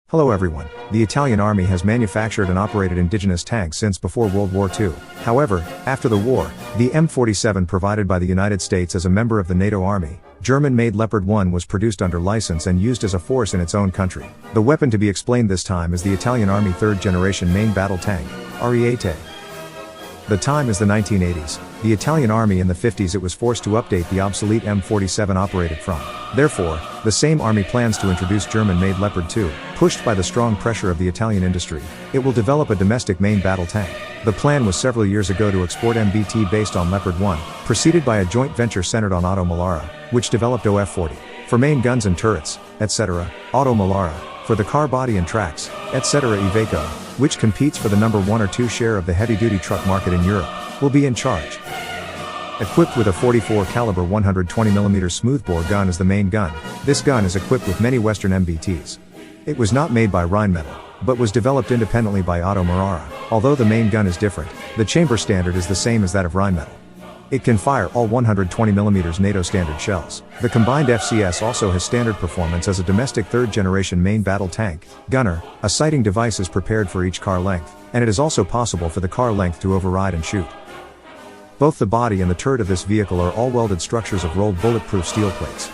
Hello everyone. The Italian army has manufactured and operated indigenous tanks since before World War II. However, after the war, the M47 provided by the United States as a member of the NATO army, German-made Leopard 1 was produced under license and used as a force in its own country. The weapon to be explained this time is the Italian Army third-generation main battle tank, Ariete. The time is the 1980s. The Italian army in the 50s it was forced to update the obsolete M47 operated from. Therefore, the same army plans to introduce German-made Leopard 2. Pushed by the strong pressure of the Italian industry, it will develop a domestic main battle tank. The plan was several years ago to export MBT based on Leopard 1, preceded by a joint venture centered on Auto Melara, which developed OF40. For main guns and turrets, etc., Auto Melara. For the car body and tracks, etc. Iveco, which competes for the number 1 or 2 share of the heavy-duty truck market in Europe, will be in charge. Equipped with a 44 caliber 120mm smoothbore gun as the main gun, this gun is equipped with many Western MBTs. It was not made by Rheinmetall, but was developed independently by Auto Melara. Although the main gun is different, the chamber standard is the same as that of Rheinmetall. It can fire all 120mm NATO standard shells. The combined FCS also has standard performance as a domestic third-generation main battle tank. Gunner, a sighting device is prepared for each car length, and it is also possible for the car length to override and shoot. Both the body and the turret of this vehicle are all welded structures of rolled bulletproof steel plates.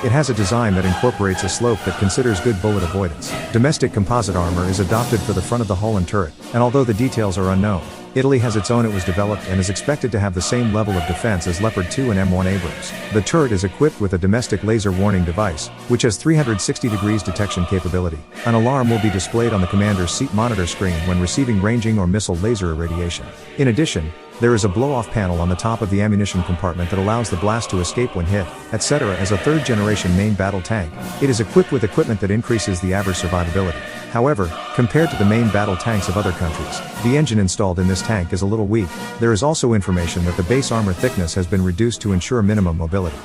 It has a design that incorporates a slope that considers good bullet avoidance. Domestic composite armor is adopted for the front of the hull and turret, and although the details are unknown, Italy has its own. It was developed and is expected to have the same level of defense as Leopard 2 and M1 Abrams. The turret is equipped with a domestic laser warning device, which has 360 degrees detection capability. An alarm will be displayed on the commander's seat monitor screen when receiving ranging or missile laser irradiation. In addition, there is a blow-off panel on the top of the ammunition compartment that allows the blast to escape when hit, etc. As a third-generation main battle tank, it is equipped with equipment that increases the average survivability. However, compared to the main battle tanks of other countries, the engine installed in this tank is a little weak. There is also information that the base armor thickness has been reduced to ensure minimum mobility.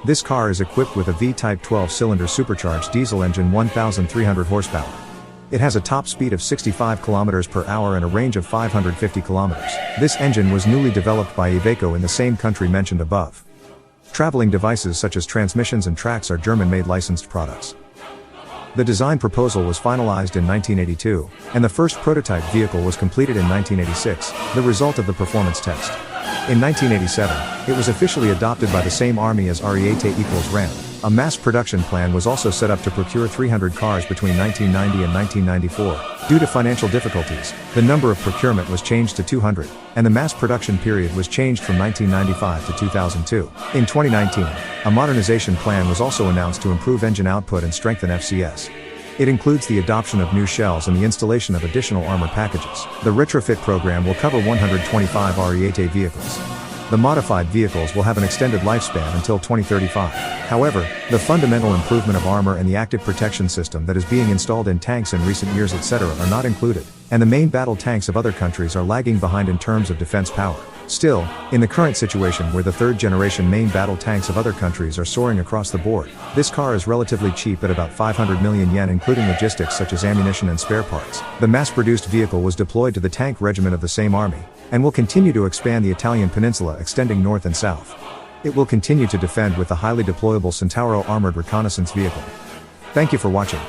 This car is equipped with a V-type 12-cylinder supercharged diesel engine 1,300 horsepower. It has a top speed of 65 km per hour and a range of 550 km. This engine was newly developed by Iveco in the same country mentioned above. Traveling devices such as transmissions and tracks are German-made licensed products. The design proposal was finalized in 1982, and the first prototype vehicle was completed in 1986, the result of the performance test. In 1987, it was officially adopted by the same army as Ariete = RAM. A mass production plan was also set up to procure 300 cars between 1990 and 1994. Due to financial difficulties, the number of procurement was changed to 200, and the mass production period was changed from 1995 to 2002. In 2019, a modernization plan was also announced to improve engine output and strengthen FCS. It includes the adoption of new shells and the installation of additional armor packages. The retrofit program will cover 125 Ariete vehicles. The modified vehicles will have an extended lifespan until 2035. However, the fundamental improvement of armor and the active protection system that is being installed in tanks in recent years etc. are not included, and the main battle tanks of other countries are lagging behind in terms of defense power. Still, in the current situation where the third-generation main battle tanks of other countries are soaring across the board, this car is relatively cheap at about 500 million yen including logistics such as ammunition and spare parts. The mass-produced vehicle was deployed to the tank regiment of the same army, and will continue to expand the Italian peninsula extending north and south. It will continue to defend with the highly deployable Centauro armored reconnaissance vehicle. Thank you for watching.